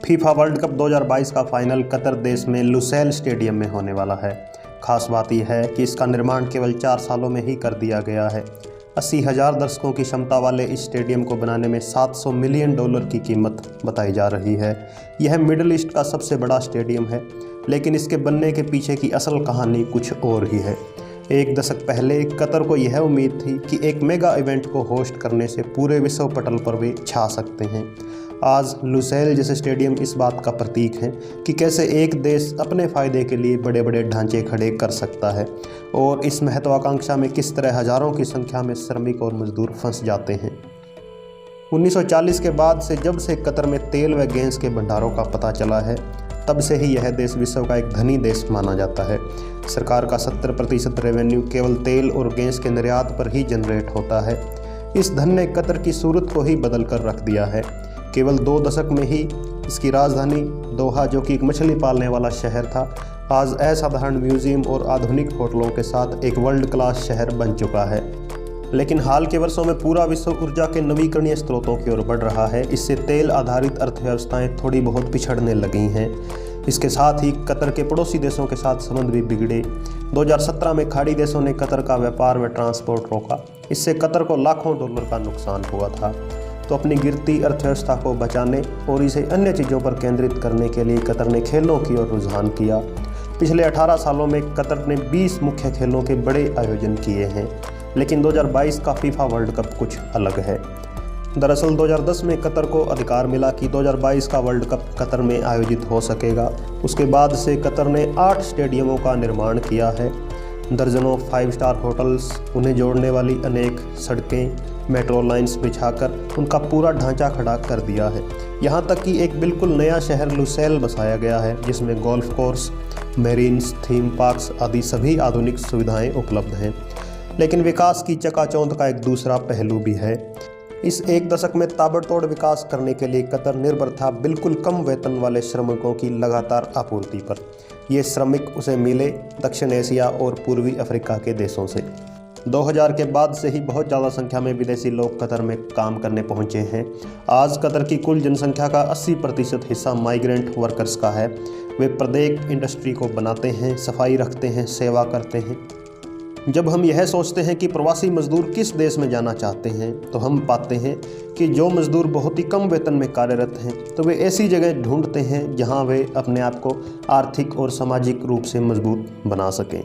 FIFA world cup 2022 का final Qatar देश में लुसैल स्टेडियम में होने वाला है। खास बात यह है कि इसका निर्माण केवल 4 सालों में ही कर दिया गया है। 80,000 दर्शकों की क्षमता वाले इस स्टेडियम को बनाने में $700 मिलियन की कीमत बताई जा रही है। यह मिडिल ईस्ट का सबसे बड़ा स्टेडियम है, लेकिन इसके बनने के पीछे की असल कहानी कुछ और ही है। एक दशक पहले कतर को यह उम्मीद थी कि एक मेगा इवेंट को होस्ट करने से पूरे विश्व पटल पर वे छा सकते हैं। आज लुसैल जैसे स्टेडियम इस बात का प्रतीक है कि कैसे एक देश अपने फ़ायदे के लिए बड़े बड़े ढांचे खड़े कर सकता है और इस महत्वाकांक्षा में किस तरह हज़ारों की संख्या में श्रमिक और मजदूर फंस जाते हैं। 1940 के बाद से जब से कतर में तेल व गैस के भंडारों का पता चला है, तब से ही यह देश विश्व का एक धनी देश माना जाता है। सरकार का 70% रेवेन्यू केवल तेल और गैस के निर्यात पर ही जनरेट होता है। इस धन ने कतर की सूरत को ही बदल कर रख दिया है। केवल 2 दशक में ही इसकी राजधानी दोहा, जो कि एक मछली पालने वाला शहर था, आज असाधारण म्यूजियम और आधुनिक होटलों के साथ एक वर्ल्ड क्लास शहर बन चुका है। लेकिन हाल के वर्षों में पूरा विश्व ऊर्जा के नवीकरणीय स्रोतों की ओर बढ़ रहा है। इससे तेल आधारित अर्थव्यवस्थाएं थोड़ी बहुत पिछड़ने लगी हैं। इसके साथ ही कतर के पड़ोसी देशों के साथ संबंध भी बिगड़े। 2017 में खाड़ी देशों ने कतर का व्यापार व ट्रांसपोर्ट रोका। इससे कतर को लाखों डॉलर का नुकसान हुआ था। तो अपनी गिरती अर्थव्यवस्था को बचाने और इसे अन्य चीज़ों पर केंद्रित करने के लिए कतर ने खेलों की ओर रुझान किया। पिछले 18 सालों में कतर ने 20 मुख्य खेलों के बड़े आयोजन किए हैं, लेकिन 2022 का फीफा वर्ल्ड कप कुछ अलग है। दरअसल 2010 में कतर को अधिकार मिला कि 2022 का वर्ल्ड कप कतर में आयोजित हो सकेगा। उसके बाद से कतर ने 8 स्टेडियमों का निर्माण किया है। दर्जनों 5 स्टार होटल्स, उन्हें जोड़ने वाली अनेक सड़कें, मेट्रो लाइन्स बिछाकर उनका पूरा ढांचा खड़ा कर दिया है। यहाँ तक कि एक बिल्कुल नया शहर लुसैल बसाया गया है, जिसमें golf course, marines, theme parks आदि सभी आधुनिक सुविधाएं उपलब्ध हैं। लेकिन विकास की चकाचौंध का एक दूसरा पहलू भी है। इस 1 दशक में ताबड़तोड़ विकास करने के लिए कतर निर्भर था बिल्कुल कम वेतन वाले श्रमिकों की लगातार आपूर्ति पर। ये श्रमिक उसे मिले दक्षिण एशिया और पूर्वी अफ्रीका के देशों से। 2000 के बाद से ही बहुत ज़्यादा संख्या में विदेशी लोग कतर में काम करने पहुंचे हैं। आज कतर की कुल जनसंख्या का 80% हिस्सा माइग्रेंट वर्कर्स का है। वे प्रत्येक इंडस्ट्री को बनाते हैं, सफाई रखते हैं, सेवा करते हैं। जब हम यह सोचते हैं कि प्रवासी मजदूर किस देश में जाना चाहते हैं, तो हम पाते हैं कि जो मजदूर बहुत ही कम वेतन में कार्यरत हैं, तो वे ऐसी जगह ढूंढते हैं जहां वे अपने आप को आर्थिक और सामाजिक रूप से मजबूत बना सकें।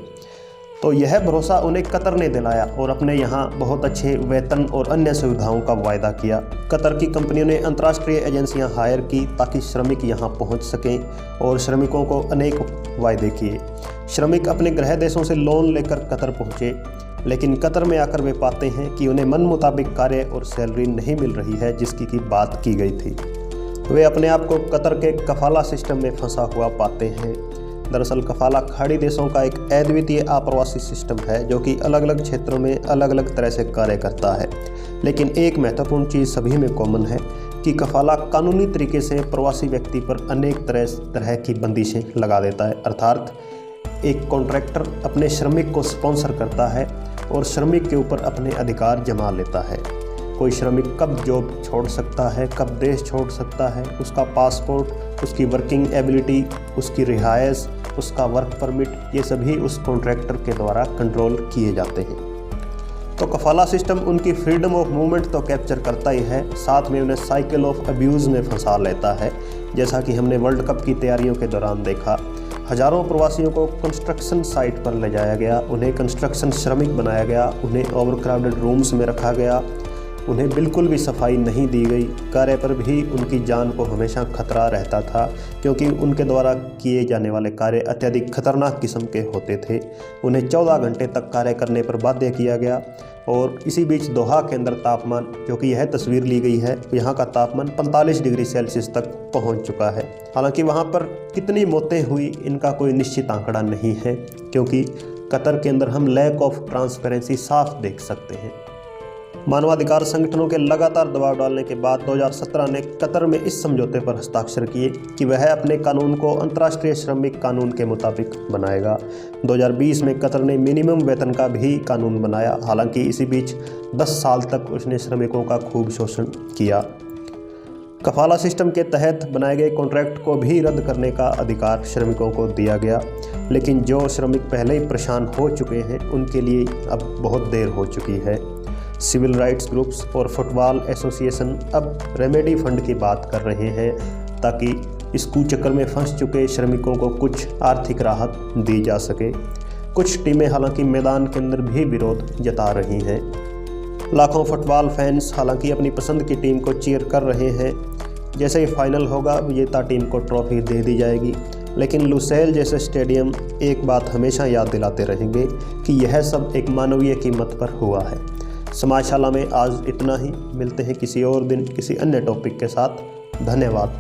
तो यह भरोसा उन्हें कतर ने दिलाया और अपने यहाँ बहुत अच्छे वेतन और अन्य सुविधाओं का वायदा किया। कतर की कंपनियों ने अंतर्राष्ट्रीय एजेंसियां हायर की ताकि श्रमिक यहाँ पहुँच सकें और श्रमिकों को अनेक वायदे किए। श्रमिक अपने गृह देशों से लोन लेकर कतर पहुँचे, लेकिन कतर में आकर वे पाते हैं कि उन्हें मन मुताबिक कार्य और सैलरी नहीं मिल रही है जिसकी बात की गई थी। वे अपने आप को कतर के कफाला सिस्टम में फंसा हुआ पाते हैं। दरअसल कफाला खाड़ी देशों का एक अद्वितीय आप्रवासी सिस्टम है, जो कि अलग अलग क्षेत्रों में अलग अलग तरह से कार्य करता है। लेकिन एक महत्वपूर्ण चीज़ सभी में कॉमन है कि कफाला कानूनी तरीके से प्रवासी व्यक्ति पर अनेक तरह की बंदिशें लगा देता है। अर्थात एक कॉन्ट्रैक्टर अपने श्रमिक को स्पॉन्सर करता है और श्रमिक के ऊपर अपने अधिकार जमा लेता है। कोई श्रमिक कब जॉब छोड़ सकता है, कब देश छोड़ सकता है, उसका पासपोर्ट, उसकी वर्किंग एबिलिटी, उसकी रिहाइश, उसका वर्क परमिट, ये सभी उस कॉन्ट्रैक्टर के द्वारा कंट्रोल किए जाते हैं। तो कफाला सिस्टम उनकी फ्रीडम ऑफ मूवमेंट तो कैप्चर करता ही है, साथ में उन्हें साइकिल ऑफ अब्यूज़ में फंसा लेता है। जैसा कि हमने वर्ल्ड कप की तैयारियों के दौरान देखा, हज़ारों प्रवासियों को कंस्ट्रक्शन साइट पर ले जाया गया, उन्हें कंस्ट्रक्शन श्रमिक बनाया गया, उन्हें ओवरक्राउडेड रूम्स में रखा गया, उन्हें बिल्कुल भी सफाई नहीं दी गई। कार्य पर भी उनकी जान को हमेशा खतरा रहता था, क्योंकि उनके द्वारा किए जाने वाले कार्य अत्यधिक खतरनाक किस्म के होते थे। उन्हें 14 घंटे तक कार्य करने पर बाध्य किया गया। और इसी बीच दोहा के अंदर तापमान, जो कि यह तस्वीर ली गई है, यहाँ का तापमान 45 डिग्री सेल्सियस तक पहुँच चुका है। हालांकि वहाँ पर कितनी मौतें हुई इनका कोई निश्चित आंकड़ा नहीं है, क्योंकि कतर के अंदर हम लैक ऑफ ट्रांसपेरेंसी साफ देख सकते हैं। मानवाधिकार संगठनों के लगातार दबाव डालने के बाद 2017 ने कतर में इस समझौते पर हस्ताक्षर किए कि वह अपने कानून को अंतर्राष्ट्रीय श्रमिक कानून के मुताबिक बनाएगा। 2020 में कतर ने मिनिमम वेतन का भी कानून बनाया। हालांकि इसी बीच 10 साल तक उसने श्रमिकों का खूब शोषण किया। कफाला सिस्टम के तहत बनाए गए कॉन्ट्रैक्ट को भी रद्द करने का अधिकार श्रमिकों को दिया गया, लेकिन जो श्रमिक पहले ही परेशान हो चुके हैं उनके लिए अब बहुत देर हो चुकी है। सिविल राइट्स ग्रुप्स और फुटबॉल एसोसिएशन अब रेमेडी फंड की बात कर रहे हैं ताकि इस कुचक्कर में फंस चुके श्रमिकों को कुछ आर्थिक राहत दी जा सके। कुछ टीमें हालांकि मैदान के अंदर भी विरोध जता रही हैं। लाखों फुटबॉल फैंस हालांकि अपनी पसंद की टीम को चीयर कर रहे हैं। जैसे ही फाइनल होगा विजेता टीम को ट्रॉफी दे दी जाएगी, लेकिन लुसेल जैसे स्टेडियम एक बात हमेशा याद दिलाते रहेंगे कि यह सब एक मानवीय कीमत पर हुआ है। समाजशाला में आज इतना ही। मिलते हैं किसी और दिन किसी अन्य टॉपिक के साथ। धन्यवाद।